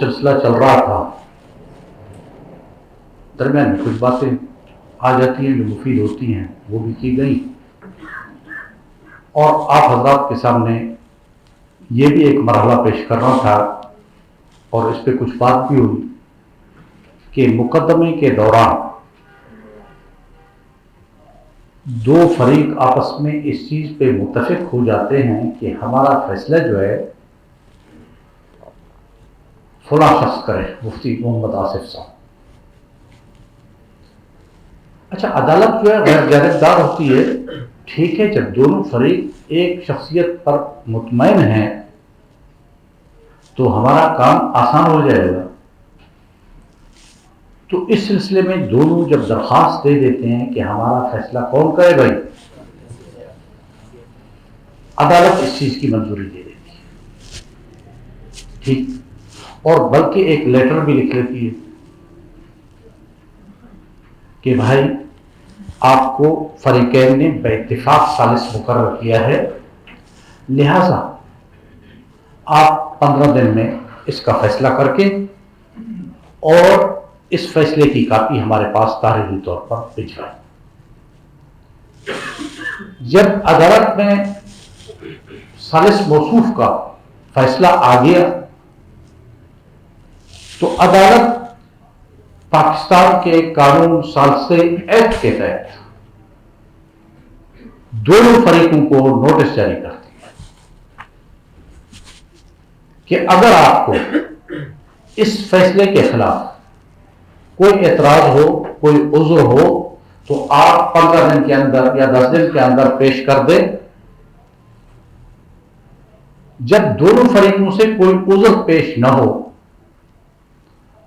سلسلہ چل رہا تھا، درمیان میں کچھ باتیں آ جاتی ہیں جو مفید ہوتی ہیں، وہ بھی کی گئی، اور آپ حضرات کے سامنے یہ بھی ایک مرحلہ پیش کرنا تھا، اور اس پہ کچھ بات بھی ہوئی کہ مقدمے کے دوران دو فریق آپس میں اس چیز پہ متفق ہو جاتے ہیں کہ ہمارا فیصلہ جو ہے فلاں شخص کرے، مفتی محمد آصف صاحب۔ اچھا، عدالت جو ہے غیر جانبدار ہوتی ہے، ٹھیک ہے، جب دونوں فریق ایک شخصیت پر مطمئن ہیں تو ہمارا کام آسان ہو جائے گا۔ تو اس سلسلے میں دونوں جب درخواست دے دیتے ہیں کہ ہمارا فیصلہ کون کرے بھائی، عدالت اس چیز کی منظوری دے دیتی ہے، ٹھیک، اور بلکہ ایک لیٹر بھی لکھ لیتی ہے کہ بھائی آپ کو فریقین نے بے اتفاق ثالث مقرر کیا ہے، لہذا آپ 15 دن میں اس کا فیصلہ کر کے اور اس فیصلے کی کاپی ہمارے پاس تحریری طور پر بھجوائیں۔ جب عدالت میں ثالث موصوف کا فیصلہ آ گیا تو عدالت پاکستان کے قانون ثالثے ایکٹ کے تحت دونوں فریقوں کو نوٹس جاری کرتی ہے کہ اگر آپ کو اس فیصلے کے خلاف کوئی اعتراض ہو، کوئی عذر ہو، تو آپ 15 دن کے اندر یا 10 دن کے اندر پیش کر دیں۔ جب دونوں فریقوں سے کوئی عذر پیش نہ ہو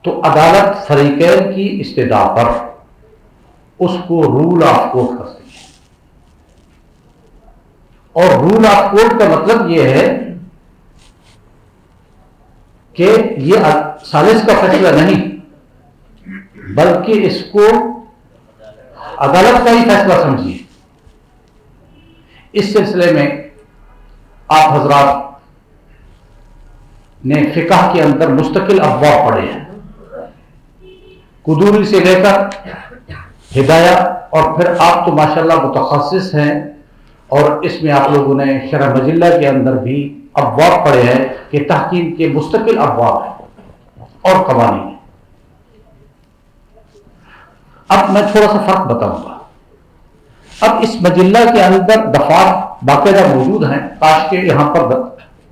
تو عدالت فریقین کی استدعا پر اس کو رول آف کورٹ کرتی ہے، اور رول آف کورٹ کا مطلب یہ ہے کہ یہ ثالث کا فیصلہ نہیں بلکہ اس کو عدالت کا ہی فیصلہ سمجھیے۔ اس سلسلے میں آپ حضرات نے فقہ کے اندر مستقل ابواب پڑھے ہیں، قدوری سے لے کر ہدایہ، اور پھر آپ تو ماشاءاللہ متخصص ہیں، اور اس میں آپ لوگوں نے شرح مجلہ کے اندر بھی ابواب پڑھے ہیں کہ تحکیم کے مستقل ابواب ہیں اور قوانین ہیں۔ اب میں تھوڑا سا فرق بتاؤں گا۔ اب اس مجلہ کے اندر دفعات باقاعدہ موجود ہیں، کاش کہ یہاں پر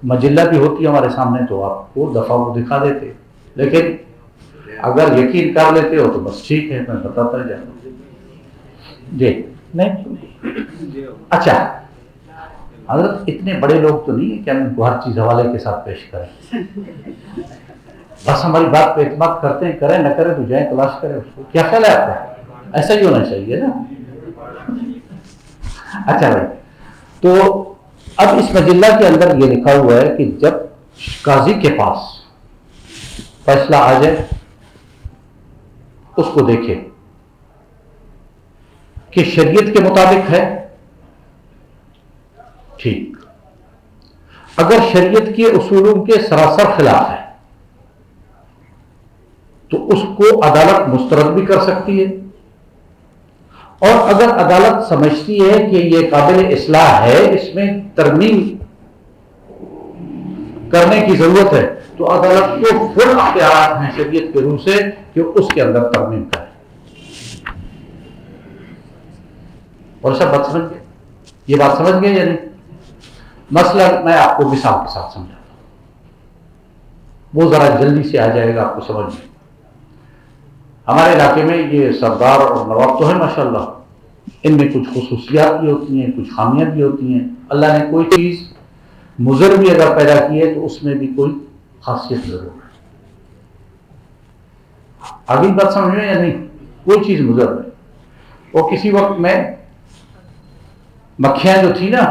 مجلہ بھی ہوتی ہے ہمارے سامنے تو آپ کو دفعہ کو دکھا دیتے، لیکن اگر یقین کر لیتے ہو تو بس ٹھیک ہے، میں بتاتا جاؤں۔ جی نہیں، اچھا حضرت اتنے بڑے لوگ تو نہیں ہیں کہ ہم ان کو ہر چیز حوالے کے ساتھ پیش کریں، بس ہماری بات پہ اعتماد کرتے ہیں، کریں نہ کریں تو جائیں تلاش کریں اس کو۔ کیا خیال ہے آپ کا؟ ایسا ہی ہونا چاہیے نا۔ اچھا بھائی، تو اب اس مجلہ کے اندر یہ لکھا ہوا ہے کہ جب قاضی کے پاس فیصلہ آ جائے اس کو دیکھے کہ شریعت کے مطابق ہے، ٹھیک، اگر شریعت کے اصولوں کے سراسر خلاف ہے تو اس کو عدالت مسترد بھی کر سکتی ہے، اور اگر عدالت سمجھتی ہے کہ یہ قابل اصلاح ہے، اس میں ترمیم کرنے کی ضرورت ہے، تو عدالت کو فل اختیارات ہیں شریعت کے روح سے کہ اس کے اندر ترمیم کرے۔ اور سب بات سمجھ گئے؟ یہ بات سمجھ گئے یا نہیں؟ مسئلہ میں آپ کو مثال کے ساتھ سمجھاتا ہوں، وہ ذرا جلدی سے آ جائے گا آپ کو سمجھ میں۔ ہمارے علاقے میں یہ سردار اور نواب تو ہے ماشاءاللہ، ان میں کچھ خصوصیات بھی ہوتی ہیں، کچھ خامیاں بھی ہوتی ہیں۔ اللہ نے کوئی چیز مضر بھی اگر پیدا کی ہے تو اس میں بھی کوئی خاصیت ضرور ہے۔ آگے بات سمجھ میں یا نہیں؟ کوئی چیز مضر ہے۔ وہ کسی وقت میں مکھیاں جو تھی نا،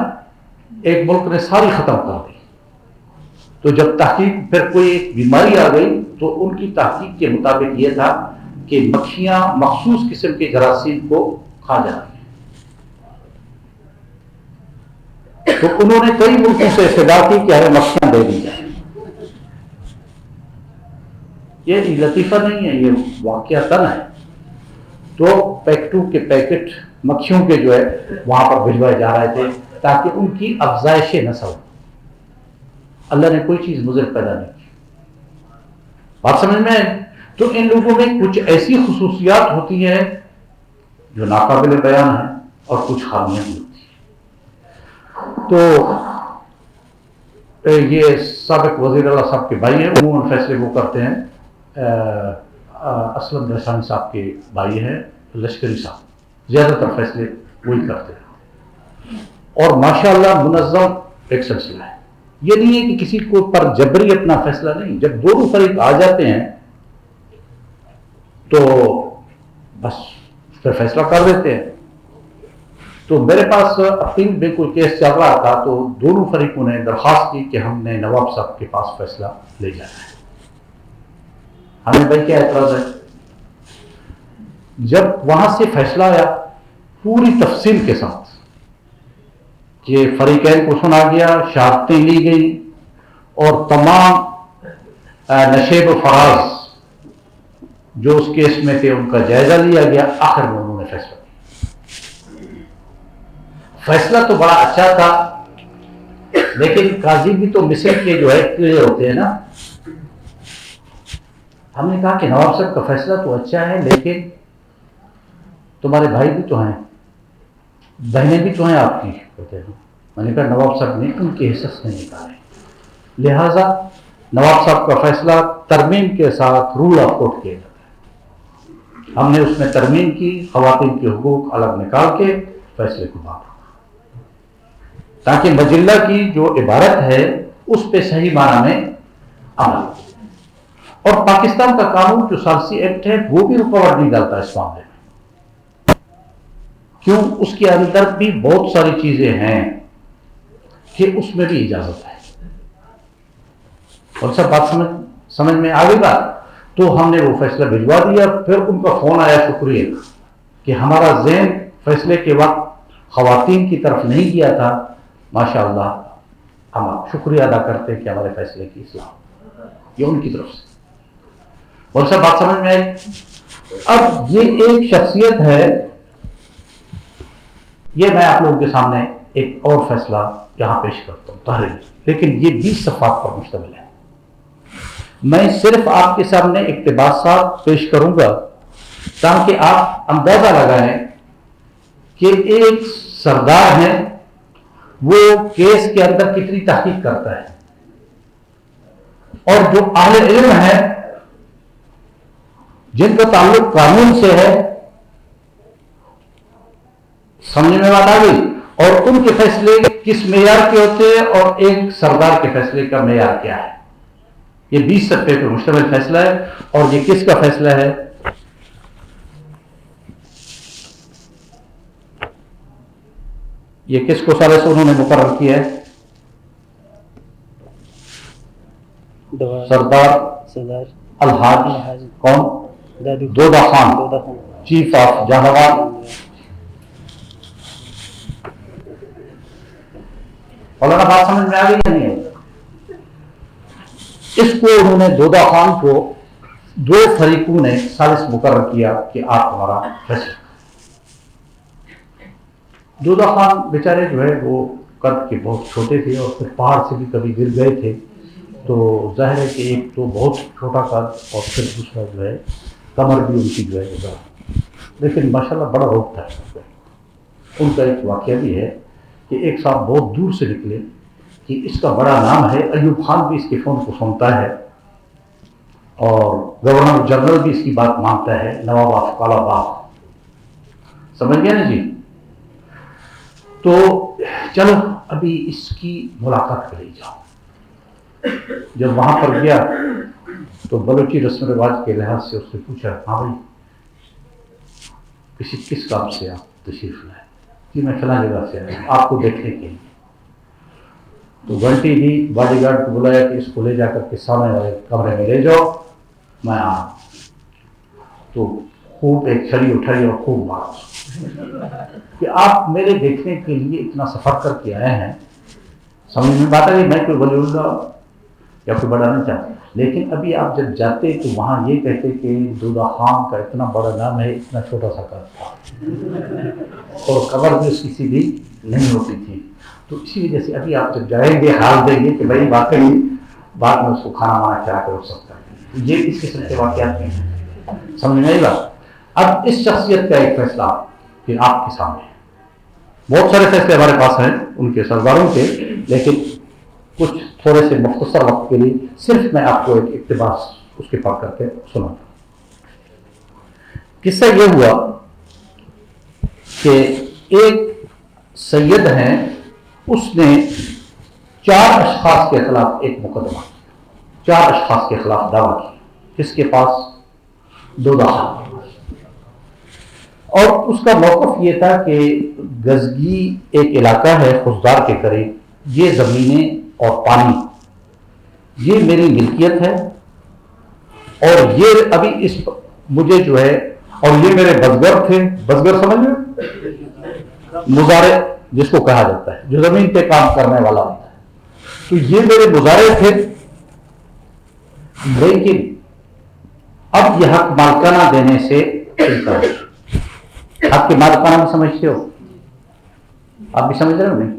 ایک ملک نے ساری ختم کر دی، تو جب تحقیق پھر کوئی ایک بیماری آ گئی تو ان کی تحقیق کے مطابق یہ تھا کہ مکھیاں مخصوص قسم کے جراثیم کو کھا جاتی ہیں، تو انہوں نے کئی ملکوں سے استدعا کی کہ ہمیں مکھیاں دے دی جائیں۔ یہ لطیفہ نہیں ہے، یہ واقعتاً ہے. تو پیکٹو کے پیکٹ مکھیوں کے جو ہے وہاں پر بھجوائے جا رہے تھے تاکہ ان کی افزائش نسل. اللہ نے کوئی چیز مضر پیدا نہیں کی. بات سمجھ میں ہے؟ تو ان لوگوں میں کچھ ایسی خصوصیات ہوتی ہیں جو ناقابل بیان ہیں اور کچھ خامیاں بھی ہوتی ہیں. تو یہ سابق وزیر اعلیٰ صاحب کے بھائی ہیں، عموماً فیصلے وہ کرتے ہیں. اسلم رحسانی صاحب کے بھائی ہیں لشکری صاحب، زیادہ تر فیصلے وہی کرتے ہیں اور ماشاءاللہ منظم ایک سلسلہ ہے. یہ نہیں ہے کہ کسی کو پر جبری اپنا فیصلہ نہیں. جب دونوں فریق آ جاتے ہیں تو بس پھر فیصلہ کر دیتے ہیں. تو میرے پاس اپیل میں کوئی کیس چل رہا تھا تو دونوں فریقوں نے درخواست کی کہ ہم نے نواب صاحب کے پاس فیصلہ لے جانا ہے. ہمیں بھائی کیا اعتراض ہے؟ جب وہاں سے فیصلہ آیا پوری تفصیل کے ساتھ کہ فریقین کو سنا گیا، شہادتیں لی گئی اور تمام نشیب و فراز جو اس کیس میں تھے ان کا جائزہ لیا گیا، آخر میں انہوں نے فیصلہ کیا. فیصلہ تو بڑا اچھا تھا لیکن قاضی بھی تو مثل کے جو ہے کیڑے ہوتے ہیں نا. ہم نے کہا کہ نواب صاحب کا فیصلہ تو اچھا ہے لیکن تمہارے بھائی بھی تو ہیں، بہنیں بھی تو ہیں آپ کی. کہتے ہیں میں نے کہا نواب صاحب نے ان کے حصص نہیں نکالے، لہٰذا نواب صاحب کا فیصلہ ترمیم کے ساتھ رول آف کورٹ کیا جاتا ہے. ہم نے اس میں ترمیم کی، خواتین کے حقوق الگ نکال کے فیصلے کو باندھا تاکہ مجلہ کی جو عبارت ہے اس پہ صحیح معنی میں عمل ہو. اور پاکستان کا قانون جو ثالثی ایکٹ ہے وہ بھی رکاوٹ نہیں ڈالتا اس معاملے میں. کیوں؟ اس کے اندر بھی بہت ساری چیزیں ہیں کہ اس میں بھی اجازت ہے. اور سب بات سمجھ میں آ گئی بات. تو ہم نے وہ فیصلہ بھجوا دیا. پھر ان کا فون آیا شکریہ کہ ہمارا ذہن فیصلے کے وقت خواتین کی طرف نہیں گیا تھا. ماشاءاللہ ہم شکریہ ادا کرتے ہیں کہ ہمارے فیصلے کی اصلاح یہ ان کی طرف سے. اور سب بات سمجھ میں آئی. اب یہ ایک شخصیت ہے، یہ میں آپ لوگوں کے سامنے ایک اور فیصلہ یہاں پیش کرتا ہوں تحریر، لیکن یہ 20 صفحات پر مشتمل ہے. میں صرف آپ کے سامنے اقتباسات پیش کروں گا تاکہ آپ اندازہ لگائیں کہ ایک سردار ہے وہ کیس کے اندر کتنی تحقیق کرتا ہے، اور جو اہل علم ہے جن کا تعلق قانون سے ہے، سمجھ میں بات آ گئی، اور ان کے فیصلے کس معیار کے ہوتے ہیں اور ایک سردار کے فیصلے کا معیار کیا ہے. یہ 20 صفحے پر مشتمل فیصلہ ہے. اور یہ کس کا فیصلہ ہے؟ یہ کس کو سالے سے انہوں نے مقرر کیا ہے؟ سردار الحاج کون؟ دودہ خان، چیف آف جہانآباد. مولانا بات سمجھ میں آ گئی یا نہیں ہے؟ اس کو انہوں نے دودہ خان کو دو فریقوں نے ثالث مقرر کیا کہ آپ ہمارا فیصلہ. دودہ خان بیچارے جو ہے وہ قد کے بہت چھوٹے تھے اور پھر پہاڑ سے بھی کبھی گر گئے تھے. تو ظاہر ہے کہ ایک تو بہت چھوٹا قد اور پھر دوسرا جو ہے کمر بھی ان کی جو ہے، لیکن ماشاءاللہ بڑا روپ تھا. ان کا ایک واقعہ بھی ہے کہ ایک صاحب بہت دور سے نکلے کہ اس کا بڑا نام ہے. ایوب خان بھی اس کے فون کو سنتا ہے اور گورنر جنرل بھی اس کی بات مانتا ہے، نواب آف کالا باغ. سمجھ گیا نا جی؟ تو چلو ابھی اس کی ملاقات کر جاؤ. جب وہاں پر گیا تو بلوچی رسم و رواج کے لحاظ سے اس سے پوچھا، ہاں بھائی کس کام سے آپ تشریف لائے؟ جی میں فلاں جگہ سے آیا آپ کو دیکھنے کے لیے. تو گھنٹی دی، باڈی گارڈ کو بلایا کہ اس کو لے جا کر کے سامنے والے کمرے میں لے جاؤ، میں آ. تو خوب ایک چھڑی اٹھائی اور خوب مارا کہ آپ میرے دیکھنے کے لیے اتنا سفر کر کے آئے ہیں. سمجھ میں بات ہے، میں کوئی ولی اللہ یا کوئی بڑا نہیں چاہتا، لیکن ابھی آپ جب جاتے تو وہاں یہ کہتے کہ دودھا خان کا اتنا بڑا نام ہے، اتنا چھوٹا سا قد تھا اور قبر بھی اس کی سیدھی نہیں ہوتی تھی. تو اسی وجہ سے ابھی آپ جب جائیں گے حال دیں گے کہ بھائی واقعی بعد میں اس کو کھانا وانا کیا کر سکتا ہے. یہ اس قسم کے واقعات نہیں ہیں، سمجھ میں آئے گا. اب اس شخصیت کا ایک فیصلہ کہ آپ کے سامنے ہے. بہت سارے فیصلے ہمارے پاس ہیں ان کے سرداروں کے، لیکن کچھ تھوڑے سے مختصر وقت کے لیے صرف میں آپ کو ایک اقتباس اس کے پڑھ کر کے سناتا ہوں. قصہ یہ ہوا کہ ایک سید ہیں، اس نے 4 اشخاص کے خلاف ایک مقدمہ کیا، 4 اشخاص کے خلاف دعویٰ کیا. کس کے پاس؟ دودھا خان. اور اس کا موقف یہ تھا کہ گزگی ایک علاقہ ہے خضدار کے قریب، یہ زمینیں اور پانی یہ میری ملکیت ہے، اور یہ ابھی اس مجھے جو ہے، اور یہ میرے بزگر تھے. بزگر سمجھ لیں، مزارع جس کو کہا جاتا ہے، جو زمین پہ کام کرنے والا ہوتا ہے. تو یہ میرے مزارع تھے، لیکن اب یہ حق مالکانہ دینے سے انکار. حق کے مالکانہ بھی سمجھتے ہو؟ آپ بھی سمجھ رہے ہو؟ نہیں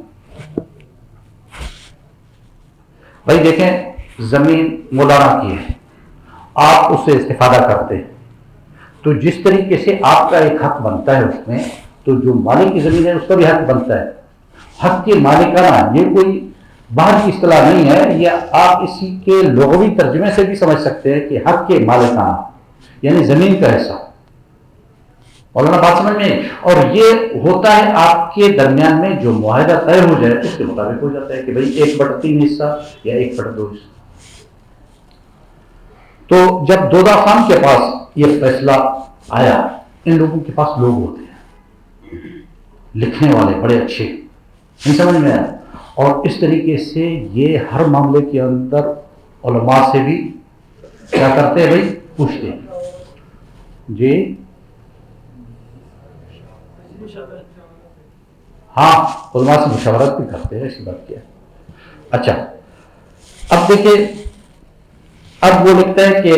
بھائی دیکھیں، زمین مولانا کی ہے، آپ اس سے استفادہ کرتے ہیں، تو جس طریقے سے آپ کا ایک حق بنتا ہے اس میں، تو جو مالک کی زمین ہے اس کا بھی حق بنتا ہے. حق کے مالکانہ یہ کوئی باہر کی اصطلاح نہیں ہے، یہ آپ اسی کے لغوی ترجمے سے بھی سمجھ سکتے ہیں کہ حق کے مالکانہ یعنی زمین کا حصہ. مولانا بات سمجھ میں؟ اور یہ ہوتا ہے آپ کے درمیان میں جو معاہدہ طے ہو جائے اس کے مطابق ہو جاتا ہے کہ بھائی 1/3 حصہ یا 1/2 حصہ. تو جب دودھا خان کے پاس یہ فیصلہ آیا، ان لوگوں کے پاس لوگ ہوتے ہیں لکھنے والے بڑے اچھے، نہیں سمجھ میں آیا. اور اس طریقے سے یہ ہر معاملے کے اندر علماء سے بھی کیا کرتے ہیں بھائی، پوچھتے ہیں. جی ہاں، علماء سے مشاورت بھی کرتے ہیں، ایسی بات کیا. اچھا اب دیکھیں، اب وہ لکھتا ہے کہ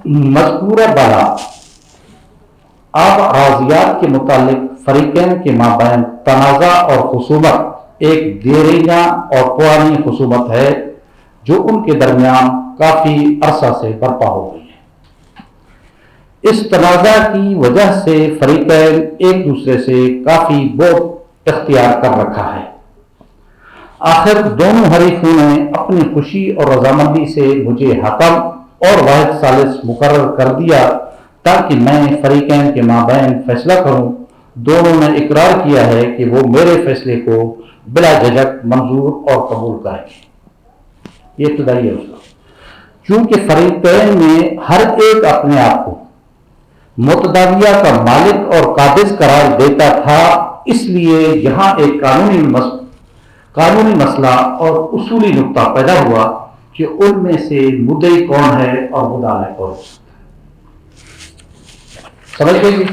مذکورہ بالا آب اراضیات کے متعلق فریقین کے مابین تنازع اور خصومت ایک دیرینہ اور پرانی خصومت ہے جو ان کے درمیان کافی عرصہ سے برپا ہو گئی ہے. اس تنازع کی وجہ سے فریقین ایک دوسرے سے کافی بعد اختیار کر رکھا ہے. آخر دونوں حریفوں نے اپنی خوشی اور رضامندی سے مجھے حکم اور واحد ثالث مقرر کر دیا تاکہ میں فریقین کے مابین فیصلہ کروں. دونوں نے اقرار کیا ہے کہ وہ میرے فیصلے کو بلا جھجک منظور اور قبول کریں گے. یہ ابتدائی ہے اس کا. چونکہ فریقین میں ہر ایک اپنے آپ کو متداویہ کا مالک اور قابض قرار دیتا تھا، اس لیے یہاں ایک قانونی مسئلہ اور اصولی نقطہ پیدا ہوا کہ ان میں سے مدعی کون ہے اور مدعا کون ہے. سمجھ گئے؟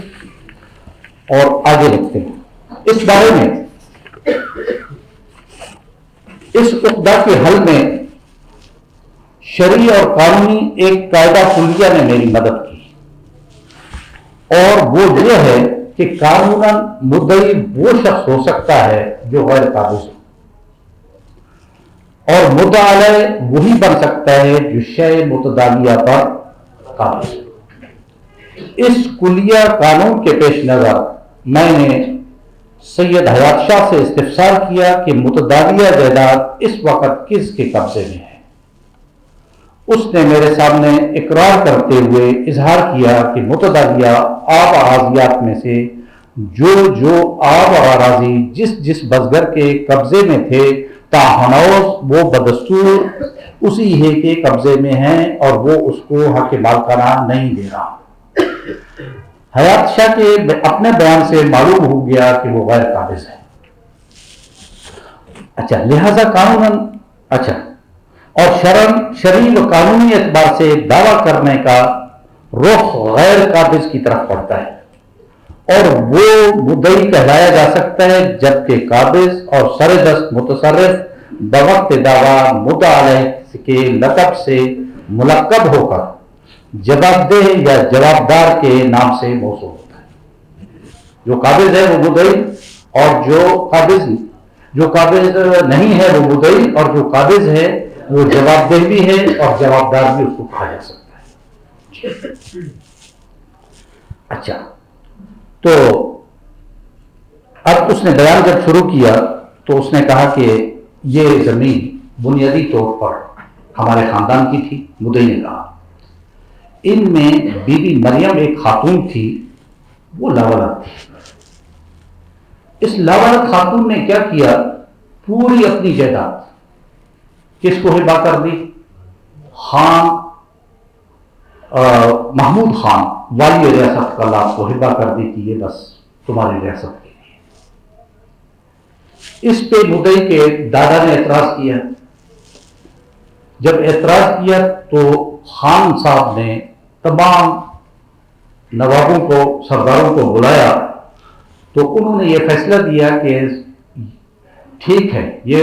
اور آگے لکھتے ہیں اس بارے میں، اس عقدہ کے حل میں شرعی اور قانونی ایک قاعدہ کلیہ نے میری مدد کی، اور وہ یہ ہے کہ قانوناً مدعی وہ شخص ہو سکتا ہے جو غیر قابض ہو، اور مدعا علیہ وہی بن سکتا ہے جو شے متداویہ پر قابض ہو. اس کلیہ قانون کے پیش نظر میں نے سید حیات شاہ سے استفسار کیا کہ متداویہ جائیداد اس وقت کس کے قبضے میں ہے. اس نے میرے سامنے اقرار کرتے ہوئے اظہار کیا کہ متداویہ آب اراضیات میں سے جو آب اور اراضی جس بزگر کے قبضے میں تھے تاہنوز وہ بدستور اسی ہی کے قبضے میں ہیں اور وہ اس کو حق مالکانہ نہیں دے رہا. حیات شاہ کے اپنے بیان سے معلوم ہو گیا کہ وہ غیر قابض ہے. اچھا، لہذا قانون اور شرعی و قانونی اعتبار سے دعویٰ کرنے کا رخ غیر قابض کی طرف پڑتا ہے، اور وہ مدعی کہلایا جا سکتا ہے جبکہ قابض اور سر دست متصرف بوقت دعویٰ مدعا علیہ کے لقب سے ملقب ہو کر جواب دہ یا جوابدار کے نام سے موصول ہوتا ہے۔ جو قابض ہے وہ مدعی، اور جو قابض نہیں ہے وہ مدعی، اور جو قابض ہے وہ جواب دہ بھی ہے اور جوابدار بھی اس کو کہا جا سکتا ہے۔ اچھا، تو اب اس نے بیان جب شروع کیا تو اس نے کہا کہ یہ زمین بنیادی طور پر ہمارے خاندان کی تھی۔ مدعی نے کہا ان میں بی بی مریم ایک خاتون تھی، وہ لاولد تھی۔ اس لاولد خاتون نے کیا کیا، پوری اپنی جائیداد کس کو ہبا کر دی؟ خان محمود خان والی ریاست کا لاپ کو ہبا کر دی کہ یہ بس تمہاری ریاست کے لیے۔ اس پہ مدعی کے دادا نے اعتراض کیا۔ جب اعتراض کیا تو خان صاحب نے تمام نوابوں کو، سرداروں کو بلایا، تو انہوں نے یہ فیصلہ دیا کہ ٹھیک ہے، یہ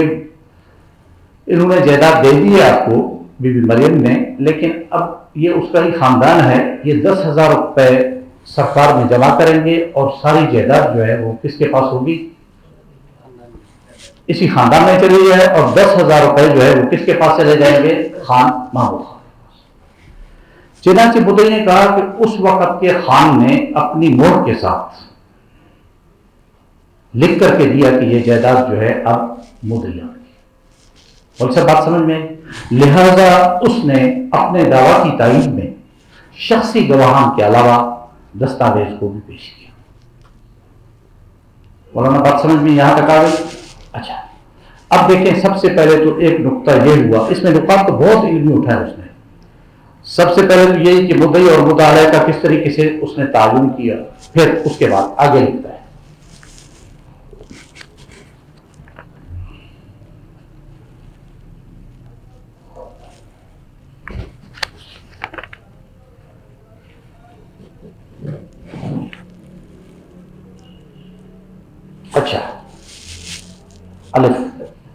انہوں نے جائیداد دے دی ہے آپ کو بی بی مریم نے، لیکن اب یہ اس کا ہی خاندان ہے، یہ 10,000 روپے سرکار میں جمع کریں گے اور ساری جائیداد جو ہے وہ کس کے پاس ہوگی؟ اسی خاندان میں چلی جائے، اور 10,000 روپے جو ہے وہ کس کے پاس چلے جائیں گے؟ خان محمود خان۔ چنانچہ مدعی نے کہا کہ اس وقت کے خان نے اپنی مہر کے ساتھ لکھ کر کے دیا کہ یہ جائیداد جو ہے اب مدعیان کی۔ اور سب بات سمجھ میں، لہذا اس نے اپنے دعویٰ کی تائید میں شخصی گواہان کے علاوہ دستاویز کو بھی پیش کیا۔ مولانا بات سمجھ میں یہاں تک آ گئی؟ اچھا، اب دیکھیں، سب سے پہلے تو ایک نقطہ یہ ہوا، اس میں نقاط تو بہت علمی اٹھایا اس نے۔ سب سے پہلے تو یہی کہ مدعی اور مدعا علیہ کا کس طریقے سے اس نے تعین کیا، پھر اس کے بعد آگے لکھتا ہے۔ اچھا، الف،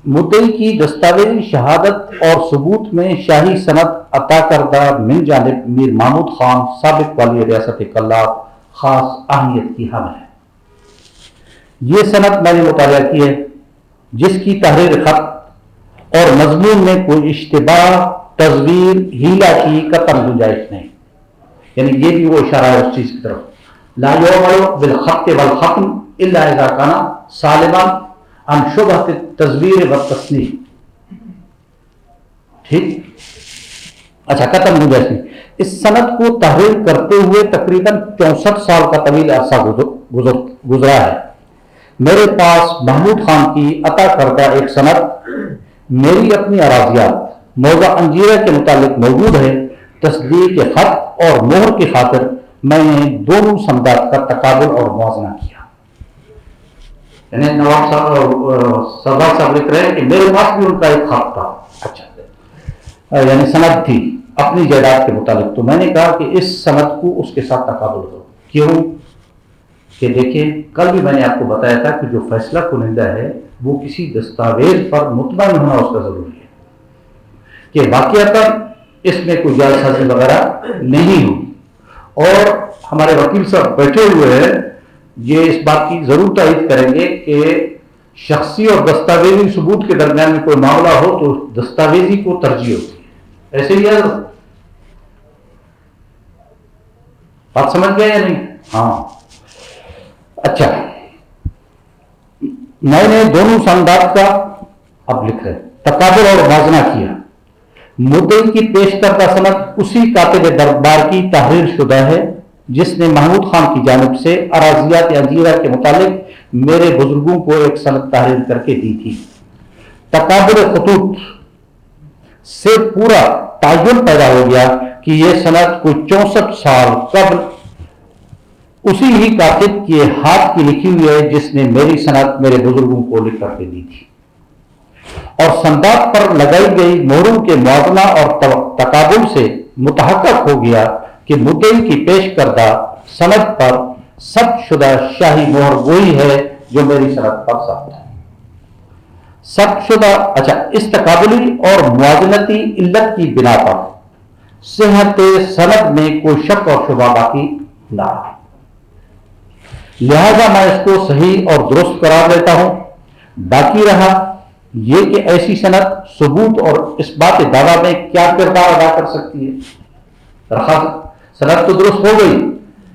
مدعی کی دستاویزی شہادت اور ثبوت میں شاہی سند عطا کردہ من جانب میر محمود خان سابق والی ریاست کلات خاص اہمیت کی حامل ہے۔ یہ سند میں نے مطالعہ کی ہے، جس کی تحریر خط اور مضمون میں کوئی اشتباہ، تزویر، ہیلا کی قطعاً گنجائش نہیں۔ یعنی یہ بھی وہ اشارہ ہے اس چیز کی طرف، لا یعمل بالخط والختم الا اذا کان سالما عن شبہۃ التزویر والتصنیف۔ ٹھیک، اچھا، قطعاً گنجائش نہیں۔ اس سند کو تحریر کرتے ہوئے تقریباً 64 سال کا طویل عرصہ گزرا ہے۔ میرے پاس محمود خان کی عطا کردہ ایک سند میری اپنی اراضیات موضع انجیرہ کے متعلق موجود ہے۔ تصدیق خط اور مہر کی خاطر میں نے دونوں سندات کا تقابل اور موازنہ کیا۔ یعنی نواب سردار صاحب لکھ رہے ہیں کہ میرے پاس بھی ان کا ایک خط تھا، اچھا، یعنی سند تھی اپنی جائیداد کے متعلق، تو میں نے کہا کہ اس سند کو اس کے ساتھ تقابل کرو۔ کیوں کہ دیکھیں، کل بھی میں نے آپ کو بتایا تھا کہ جو فیصلہ کنندہ ہے وہ کسی دستاویز پر مطمئن ہونا اس کا ضروری ہے کہ واقعتاً اس میں کوئی جعل سازی وغیرہ نہیں ہوئی۔ اور ہمارے وکیل صاحب بیٹھے ہوئے ہیں، یہ اس بات کی ضرور تائید کریں گے کہ شخصی اور دستاویزی ثبوت کے درمیان میں کوئی معاملہ ہو تو دستاویزی کو ترجیح ہوتی ہے۔ ایسے ہی ہے، بات سمجھ گئے یا نہیں؟ ہاں، اچھا، میں نے دونوں سندات کا اب لکھ رہے تقابل اور موازنہ کیا۔ مدعی کی پیش کردہ سند اسی کاتب دربار کی تحریر شدہ ہے جس نے محمود خان کی جانب سے اراضیات انجیرہ کے متعلق میرے بزرگوں کو ایک سند تحریر کر کے دی تھی۔ تقابل خطوط سے پورا تعین پیدا ہو گیا کہ یہ سند کوئی 64 سال قبل اسی ہی کاتب کے ہاتھ کی لکھی ہوئی ہے جس نے میری سند میرے بزرگوں کو لکھ کر کے دی تھی، اور سندات پر لگائی گئی مہروں کے موازنہ اور تقابل سے متحقق ہو گیا کہ مدعی کی پیش کردہ سند پر ثبت شدہ شاہی مہر وہی ہے جو میری سند پر ثبت ہے۔ ثبت شدہ استقابلی اور موازنتی علت کی بنا پر صحت سند میں کوئی شک اور شبہ باقی نہ رہا، لہذا میں اس کو صحیح اور درست قرار دیتا ہوں۔ باقی رہا یہ کہ ایسی سند ثبوت اور اس بات دعویٰ میں کیا کردار ادا کر سکتی ہے۔ سند تو درست ہو گئی،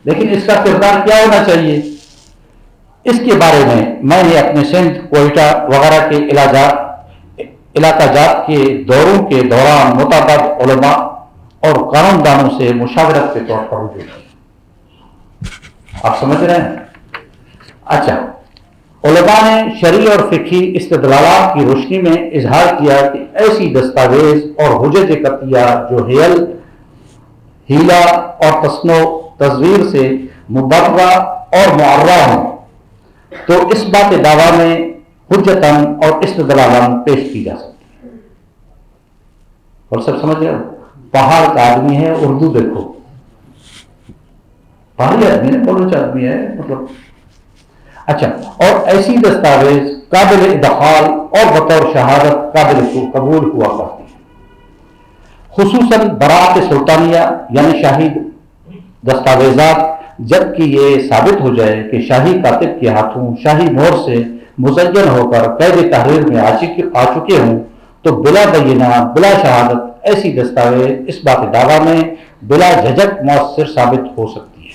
لیکن اس کا کردار کیا ہونا چاہیے، اس کے بارے میں نے اپنے سندھ، کوئٹہ وغیرہ کے علاقہ جات کے دوروں کے دوران متعدد علماء اور قانون دانوں سے مشاورت کے طور پر رجوع کیا۔ آپ سمجھ رہے ہیں؟ اچھا، علماء نے شرعی اور فقہی استدلالات کی روشنی میں اظہار کیا کہ ایسی دستاویز اور حجج قطعیہ جو ہیلہ اور تزویر سے مبرہ اور معرہ ہوں تو اس بات دعویٰ میں حجتاً اور استدلالاً پیش کی جا سکتی ہے۔ اور سب سمجھ رہے ہو؟ پہاڑ کا آدمی ہے، اردو دیکھو، پہاڑی آدمی ہے، بلوچ آدمی ہے، مطلب اچھا، اور ایسی دستاویز قابل ادخال اور بطور شہادت قابل قبول ہوا کرتی ہے، خصوصاً برات سلطانیہ یعنی شاہی دستاویزات، جبکہ یہ ثابت ہو جائے کہ شاہی کاتب کے ہاتھوں شاہی مہر سے مزین ہو کر قید تحریر میں آ چکے ہوں تو بلا بینہ بلا شہادت ایسی دستاویز اس بات دعویٰ میں بلا جھجک مؤثر ثابت ہو سکتی ہے۔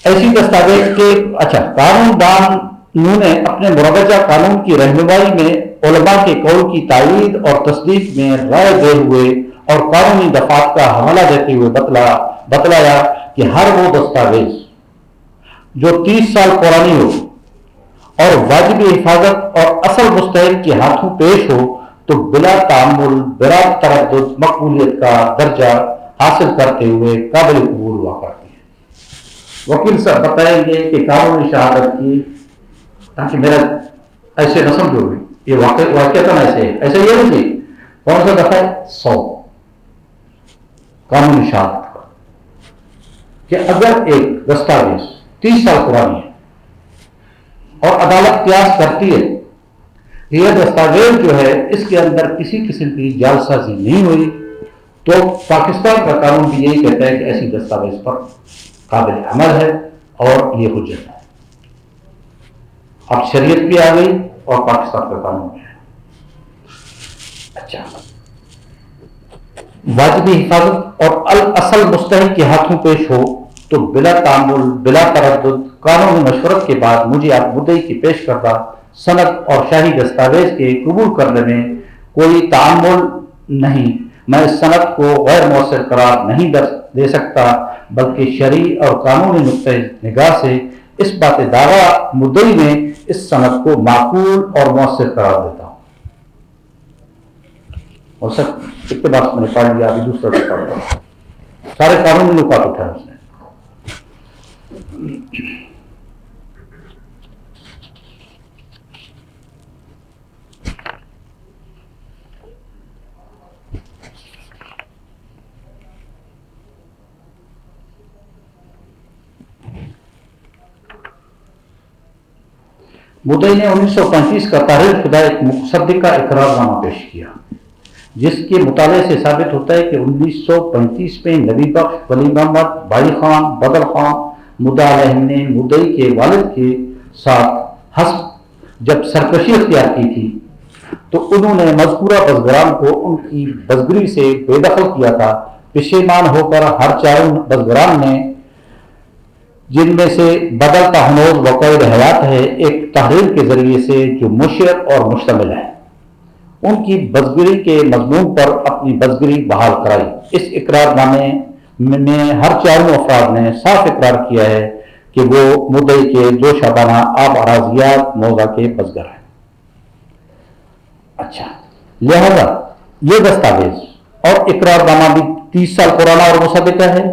ایسی دستاویز کے قانون دانوں نے اپنے مروجہ قانون کی رہنمائی میں علماء کے قول کی تائید اور تصدیق میں رائے دے ہوئے اور قانونی دفعات کا حوالہ دیتے ہوئے بتلایا کہ ہر وہ دستاویز جو 30 سال پرانی ہو اور واجب حفاظت اور اصل مستحق کے ہاتھوں پیش ہو تو بلا تعامل بلا تردد مقبولیت کا درجہ حاصل کرتے ہوئے قابل قبول ہوا کرتی ہے۔ وکیل صاحب بتائیں گے کہ قانونی شہادت کی، تاکہ میرا ایسے نہ سمجھو یہ واقعہ ایسے یہ نہیں جی، کون سا دفعہ ہے 100 قانونی شہادت کا، کہ اگر ایک دستاویز 30 سال پرانی ہے اور عدالت قیاس کرتی ہے یہ دستاویز جو ہے اس کے اندر کسی قسم کی جعل سازی نہیں ہوئی تو پاکستان کا قانون بھی یہی کہتا ہے کہ ایسی دستاویز پر قابل عمل ہے اور یہ حجت ہے۔ اب شریعت بھی آ گئی اور پاکستان کا قانون بھی ہے۔ اچھا، واجبی حفاظت اور الاصل مستحق کے ہاتھوں پیش ہو تو بلا تعامل بلا تردد قانونی مشورت کے بعد مجھے آپ مدعی کی پیش کردہ سند اور شاہی دستاویز کے قبول کرنے میں کوئی تعامل نہیں، میں اس سند کو غیر مؤثر قرار نہیں دے سکتا بلکہ شرعی اور قانونی نقطۂ نگاہ سے اس بات دعویٰ مدعی میں اس سند کو معقول اور مؤثر قرار دیتا ہوں۔ اور سر اقتباس میں نے پڑھ لیا، ابھی دوسرا بھی پڑھ رہا، سارے قانونی نکات اٹھائے اس نے۔ مدعی نے 1935 کا تحریر شدہ ایک مصدقہ اقرار نامہ پیش کیا جس کے مطالعے سے ثابت ہوتا ہے کہ 1935 میں نبی بخش، ولی محمد، بھائی خان، بدر خان مدعا علیہ نے مدعی کے والد کے ساتھ حسب جب سرکشی اختیار کی تھی تو انہوں نے مذکورہ بزگران کو ان کی بزگری سے بے دخل کیا تھا۔ پشیمان ہو کر ہر 4 بزگران نے، جن میں سے بدل کا ہنوز وقید حیات ہے، ایک تحریر کے ذریعے سے جو مشر اور مشتمل ہے، ان کی بزگری کے مضمون پر اپنی بزگری بحال کرائی۔ اس اقرار نامے میں ہر 4 افراد نے صاف اقرار کیا ہے کہ وہ مدعی کے 2 شبانہ آب اراضیات موضع کے بزگر ہیں۔ اچھا، لہذا یہ دستاویز اور اقرار نامہ بھی 30 سال پرانا اور مصدقہ ہے،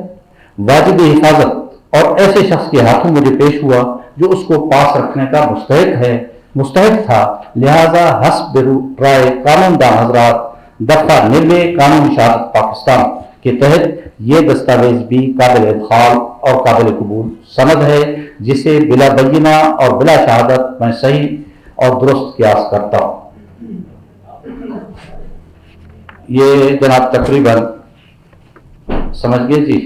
واجب حفاظت اور ایسے شخص کے ہاتھوں مجھے پیش ہوا جو اس کو پاس رکھنے کا مستحق تھا، لہذا حسب رائے قانون دان حضرات دفعہ 90 قانون شہادت پاکستان کے تحت یہ دستاویز بھی قابل ادخال اور قابل قبول سند ہے جسے بلا بینہ اور بلا شہادت میں صحیح اور درست قیاس کرتا ہوں۔ یہ جناب تقریباً سمجھ گئے جی،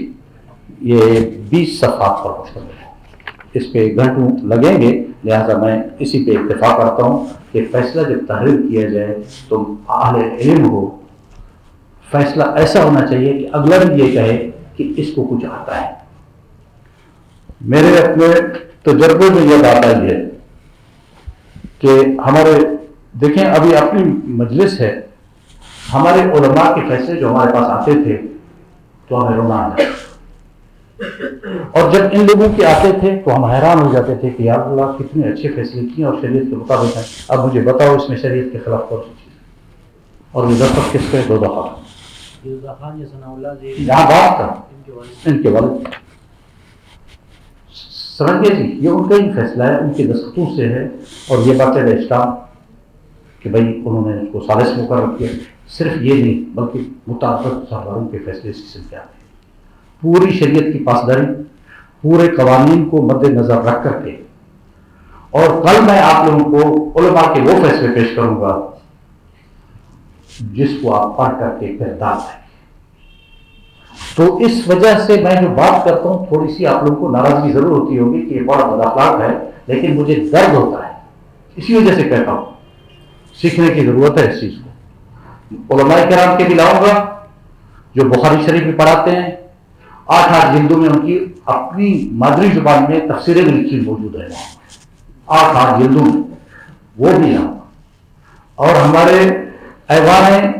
یہ 20 صفحات پر مشتمل ہے، اس پہ گھنٹوں لگیں گے، لہذا میں اسی پہ اتفاق کرتا ہوں کہ فیصلہ جب تحریر کیا جائے تو اہل علم ہو، فیصلہ ایسا ہونا چاہیے کہ اگلا بھی یہ کہے کہ اس کو کچھ آتا ہے۔ میرے اپنے تجربے میں یہ بات آئی ہے کہ ہمارے دیکھیں ابھی اپنی مجلس ہے، ہمارے علماء کے فیصلے جو ہمارے پاس آتے تھے تو ہمیں رونا آ جاتا، اور جب ان لوگوں کے آتے تھے تو ہم حیران ہو جاتے تھے کہ یا اللہ کتنے اچھے فیصلے کیے اور شریعت کے مطابق ہیں، اب مجھے بتاؤ اس میں شریعت کے خلاف کون سی چیز ہے؟ اور یہ دفعہ کس پہ؟ 2 دفعہ یہاں بات تھا ان کے والد، سمجھ گئے جی، یہ ان کا ہی فیصلہ ہے، ان کے دستخطوں سے ہے، اور یہ بات ہے اسٹام کہ بھائی انہوں نے اس کو ثالث مقرر کیا۔ صرف یہ نہیں بلکہ متعدد سربراہوں کے فیصلے اس قسم کے آتے ہیں، پوری شریعت کی پاسداری، پورے قوانین کو مد نظر رکھ کر کے۔ اور کل میں آپ لوگوں کو علماء کے وہ فیصلے پیش کروں گا جس کو آپ پڑھ کر کے کردار ہے۔ تو اس وجہ سے میں جو بات کرتا ہوں تھوڑی سی آپ لوگوں کو ناراضگی ضرور ہوتی ہوگی کہ یہ بڑا بد اخلاق ہے، لیکن مجھے درد ہوتا ہے، اسی وجہ سے کہتا ہوں سیکھنے کی ضرورت ہے اس چیز کو۔ علماء کرام کے بھی لاؤں گا جو بخاری شریف میں پڑھاتے ہیں، 8 جلدوں میں ان کی اپنی مادری زبان میں تفسیریں بھی لکھی موجود ہے، 8 جلدوں میں، وہ بھی لاؤں گا۔ اور ہمارے ایوان ہیں،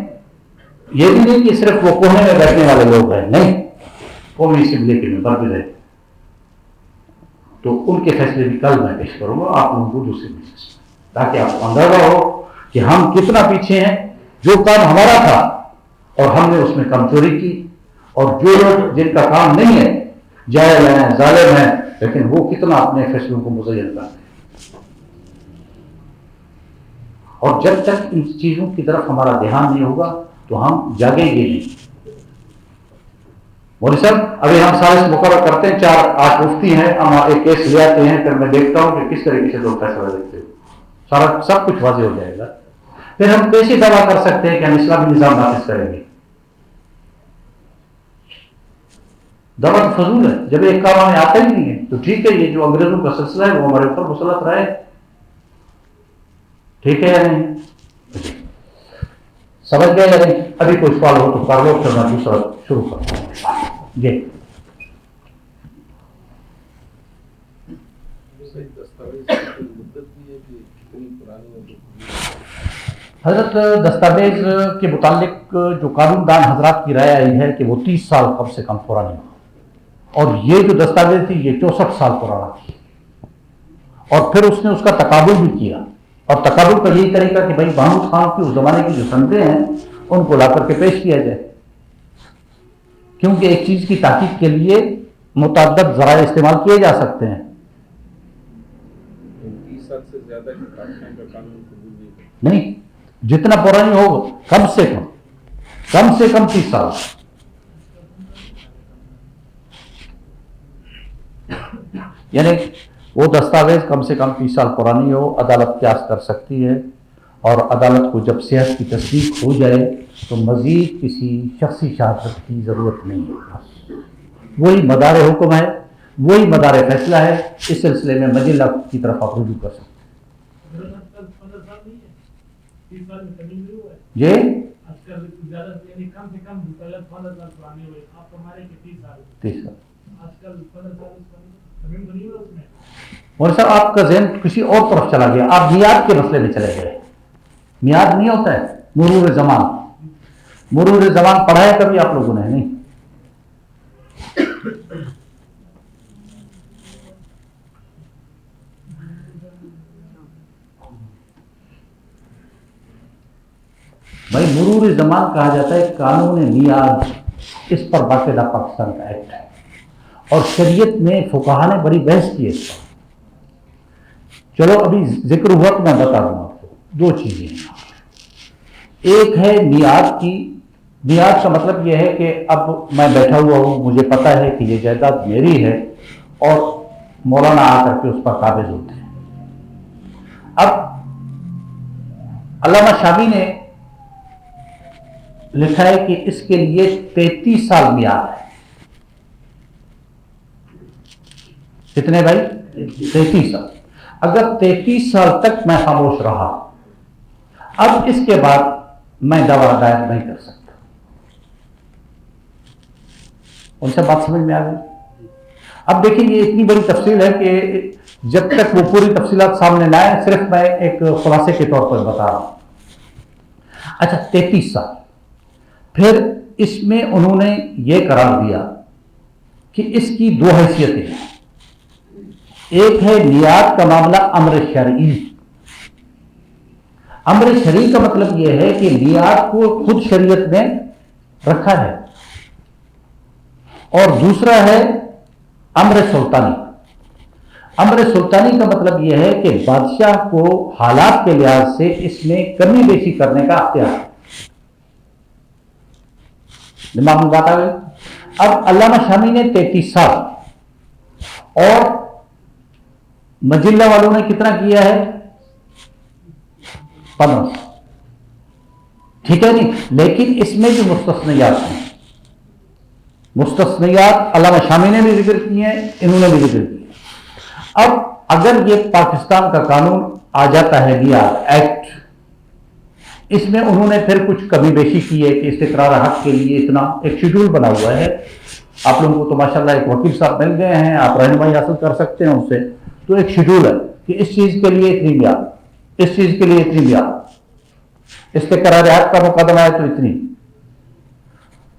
یہ بھی نہیں کہ صرف وہ کونے میں بیٹھنے والے لوگ ہیں، نہیں، قومی اسمبلی کے ممبر بھی رہے، تو ان کے فیصلے بھی کل میں پیش کروں گا آپ لوگوں کو دوسری مجلس میں، تاکہ آپ کو اندازہ ہو کہ ہم کتنا پیچھے ہیں، جو کام ہمارا تھا اور ہم نے اس میں کم چوری کی، اور جو لوگ جن کا کام نہیں ہے، جاہل ہیں، ظالم ہیں، لیکن وہ کتنا اپنے فیصلوں کو مزین کرتے ہیں۔ اور جب تک ان چیزوں کی طرف ہمارا دھیان نہیں ہوگا تو ہم جاگیں گے نہیں۔ مولوی صاحب ابھی ہم ثالث مقرر کرتے ہیں، 4 8 مفتی ہیں، ہم ایک کیس لے آتے ہیں، پھر میں دیکھتا ہوں کہ کس طریقے سے لوگ فیصلہ دیتے ہیں، سارا سب کچھ واضح ہو جائے گا۔ پھر ہم کیسے دعویٰ کر سکتے ہیں کہ ہم اسلامی نظام نافذ کریں گے؟ دعویٰ تو فضول ہے، جب ایک کام ہمیں آتا ہی نہیں ہے تو ٹھیک ہے، یہ جو انگریزوں کا سلسلہ ہے وہ ہمارے اوپر مسلط رہے، ٹھیک ہے یا نہیں؟ سمجھ گئے یا نہیں؟ ابھی کوئی سوال ہو تو کر لو، پھر میں دوسرا شروع کرتا ہوں جی۔ حضرت دستاویز کے متعلق جو قانون دان حضرات کی رائے آئی ہے کہ وہ 30 سال کم سے کم پرانی ہو، اور یہ جو دستاویز تھی یہ 64 سال پرانا تھی، اور پھر اس نے اس کا تقابل بھی کیا، اور تقابل کا یہی طریقہ کہ بھائی محمود خان کی اس زمانے کی جو سندیں ہیں ان کو لا کر کے پیش کیا جائے، کیونکہ ایک چیز کی تحقیق کے لیے متعدد ذرائع استعمال کیے جا سکتے ہیں۔ 30 سال سے زیادہ کی پاکستان کا قانون قبول نہیں، جتنا پرانی ہو کم سے کم 30 سال، یعنی وہ دستاویز کم سے کم 30 سال پرانی ہو، عدالت قیاس کر سکتی ہے، اور عدالت کو جب صحت کی تصدیق ہو جائے تو مزید کسی شخصی شہادت کی ضرورت نہیں ہے، وہی مدار حکم ہے، وہی مدار فیصلہ ہے۔ اس سلسلے میں مجلہ کی طرف آپ رجوع کر سکتے ہیں۔ جی اور صاحب آپ کا ذہن کسی اور طرف چلا گیا، آپ میعاد کے مسئلے میں چلے گئے۔ میعاد نہیں ہوتا ہے، مرور زمان پڑھا ہے کبھی آپ لوگوں نے؟ نہیں۔ بھائی مرور زمان کہا جاتا ہے قانون میعاد، اس پر باقاعدہ پاکستان کا ایکٹ ہے، اور شریعت میں فقہا نے بڑی بحث کی ہے اس پر۔ چلو ابھی ذکر ہوا تو میں بتا دوں آپ کو، 2 چیزیں ہیں۔ ایک ہے میعاد کی، میعاد کا مطلب یہ ہے کہ اب میں بیٹھا ہوا ہوں، مجھے پتا ہے کہ یہ جائیداد میری ہے، اور مولانا آ کر کے اس پر قابض ہوتے ہیں۔ اب علامہ شامی نے لکھا ہے کہ اس کے لیے 33 سال میعاد ہے. کتنے بھائی؟ 33 سال. اگر 33 سال تک میں خاموش رہا، اب اس کے بعد میں دعویٰ دائر نہیں کر سکتا. ان سے بات سمجھ میں آ گئی؟ اب دیکھیں یہ اتنی بڑی تفصیل ہے کہ جب تک وہ پوری تفصیلات سامنے نہ آئے، صرف میں ایک خلاصے کے طور پر بتا رہا ہوں. اچھا 33 سال. پھر اس میں انہوں نے یہ قرار دیا کہ اس کی دو حیثیتیں ہیں. ایک ہے نیات کا معاملہ امر شرعی. امر شرعی کا مطلب یہ ہے کہ نیات کو خود شریعت نے رکھا ہے. اور دوسرا ہے امر سلطانی. امر سلطانی کا مطلب یہ ہے کہ بادشاہ کو حالات کے لحاظ سے اس میں کمی بیشی کرنے کا اختیار ہے. دماغ میں بات آ گئی؟ اب علامہ شامی نے 33 سال اور مجلہ والوں نے کتنا کیا ہے؟ 15 سال. ٹھیک ہے نہیں؟ لیکن اس میں بھی مستثنیات ہیں. مستثنیات علامہ شامی نے بھی ذکر کیے ہیں، انہوں نے بھی ذکر کیے. اب اگر یہ پاکستان کا قانون آ جاتا ہے نیاد ایکٹ، اس میں انہوں نے پھر کچھ کمی بیشی کی ہے کہ استقرار حق کے لیے اتنا ایک شیڈول بنا ہوا ہے. آپ لوگوں کو تو ماشاءاللہ ایک وکیل صاحب مل گئے ہیں، آپ رہنمائی حاصل کر سکتے ہیں ان سے. تو ایک شیڈول ہے کہ اس چیز کے لیے اتنی میعاد، اس چیز کے لیے اتنی میعاد، استقرار حق کا مقدمہ ہے تو اتنی.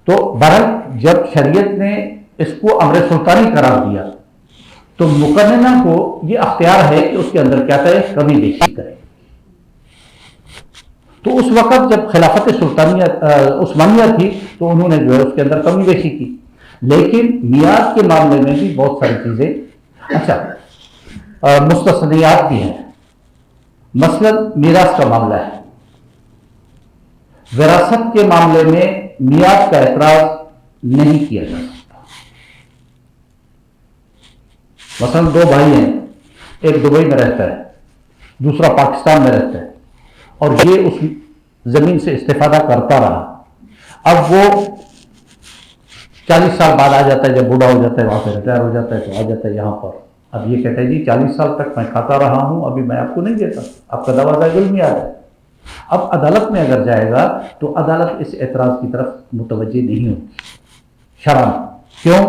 تو بہرحال جب شریعت نے اس کو امر سلطانی قرار دیا تو مقننہ کو یہ اختیار ہے کہ اس کے اندر کیا کرے؟ کمی بیشی کرے. تو اس وقت جب خلافت سلطانیہ عثمانیہ تھی تو انہوں نے جو ہے اس کے اندر کمی بیشی کی. لیکن میعاد کے معاملے میں بھی بہت ساری چیزیں مستثنیات بھی ہیں. مثلا میراث کا معاملہ ہے. وراثت کے معاملے میں میعاد کا اعتراض نہیں کیا جا سکتا. مثلا دو بھائی ہیں، ایک دبئی میں رہتا ہے، دوسرا پاکستان میں رہتا ہے، اور یہ اس زمین سے استفادہ کرتا رہا. اب وہ 40 سال بعد آ جاتا ہے، جب بوڑھا ہو جاتا ہے، وہاں سے ریٹائر ہو جاتا ہے تو آ جاتا ہے یہاں پر. اب یہ کہتا ہے جی 40 سال تک میں کھاتا رہا ہوں، ابھی میں آپ کو نہیں دیتا، آپ کا دعویٰ ذائقہ المیعاد ہے. اب عدالت میں اگر جائے گا تو عدالت اس اعتراض کی طرف متوجہ نہیں ہوگی شرعاً. کیوں؟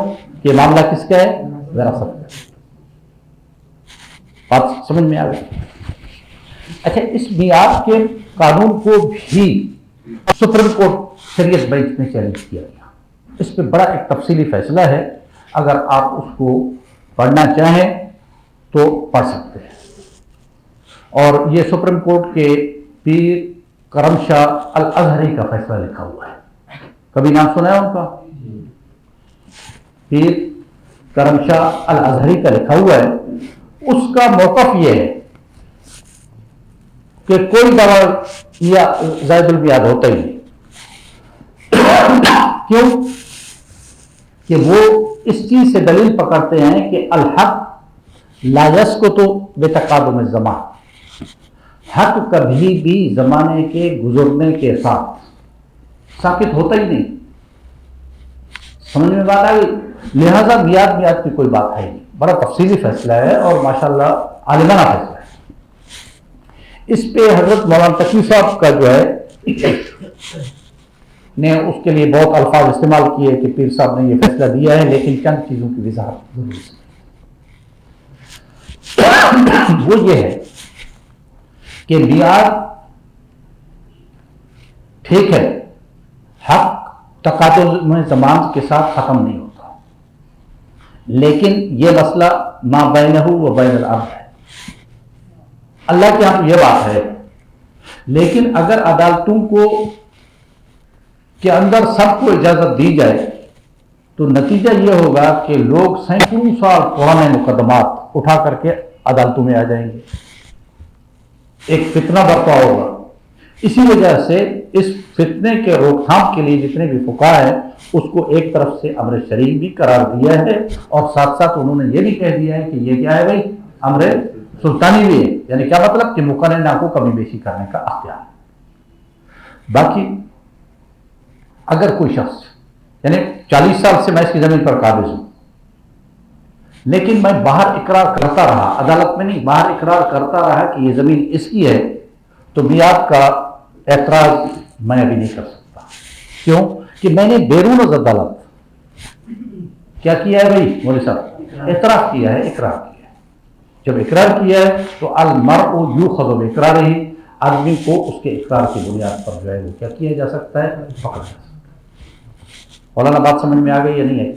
کہ معاملہ کس کا ہے؟ وراثت کا. بات سمجھ میں آ گئی؟ اچھا اس میعاد کے قانون کو بھی سپریم کورٹ شریعت بینچ نے چیلنج کیا گیا. اس پہ بڑا ایک تفصیلی فیصلہ ہے، اگر آپ اس کو پڑھنا چاہیں تو پڑھ سکتے ہیں. اور یہ سپریم کورٹ کے پیر کرم شاہ الازہری کا فیصلہ لکھا ہوا ہے. کبھی نام سنا ہے ان کا؟ پیر کرم شاہ الازہری کا لکھا ہوا ہے. اس کا موقف یہ ہے کہ کوئی دعویٰ زائد المیعاد ہوتا ہی نہیں. کیوں؟ کہ وہ اس چیز سے دلیل پکڑتے ہیں کہ الحق لا یسقط بتقادم الزمان. حق کبھی بھی زمانے کے گزرنے کے ساتھ ساکت ہوتا ہی نہیں. سمجھ میں بات آ گئی؟ لہذا میعاد کی کوئی بات ہے نہیں. بڑا تفصیلی فیصلہ ہے اور ماشاءاللہ عالمانہ فیصلہ ہے. اس پہ حضرت مولانا تقی صاحب کا جو ہے نے اس کے لیے بہت الفاظ استعمال کیے کہ پیر صاحب نے یہ فیصلہ دیا ہے، لیکن چند چیزوں کی وضاحت ضروری ہے. وہ یہ ہے کہ میعاد ٹھیک ہے، حق تقادم زمان کے ساتھ ختم نہیں ہوتا، لیکن یہ مسئلہ ما بینہ و بین العبد ہے. اللہ کے یہاں یہ بات ہے. لیکن اگر عدالتوں کو کے اندر سب کو اجازت دی جائے تو نتیجہ یہ ہوگا کہ لوگ سینکڑوں سال پرانے مقدمات اٹھا کر کے عدالتوں میں آ جائیں گے. ایک فتنہ برپا ہوگا. اسی وجہ سے اس فتنے کے روک تھام کے لیے جتنے بھی فقہاء ہیں اس کو ایک طرف سے امر شرعی بھی قرار دیا ہے، اور ساتھ ساتھ انہوں نے یہ بھی کہہ دیا ہے کہ یہ کیا ہے بھائی؟ امر سلطانی بھی ہے. یعنی کیا مطلب؟ کہ مقننہ کو کمی بیشی کرنے کا اختیار ہے. باقی اگر کوئی شخص یعنی 40 سال سے میں اس کی زمین پر قابض ہوں، لیکن میں باہر اقرار کرتا رہا، عدالت میں نہیں، باہر اقرار کرتا رہا کہ یہ زمین اس کی ہے، تو میعاد کا اعتراض میں ابھی نہیں کر سکتا. کیوں کہ میں نے بیرون از عدالت کیا کیا ہے بھائی مولوی صاحب؟ اعتراف کیا ہے، اقرار کیا ہے. جب اقرار کیا ہے تو المرء یؤخذ باقرارہ، آدمی کو اس کے اقرار کی بنیاد پر جو ہے وہ کیا کیا جا سکتا ہے، پکڑا جا سکتا ہے. مولانا بات سمجھ میں آ گئی یا نہیں ہے؟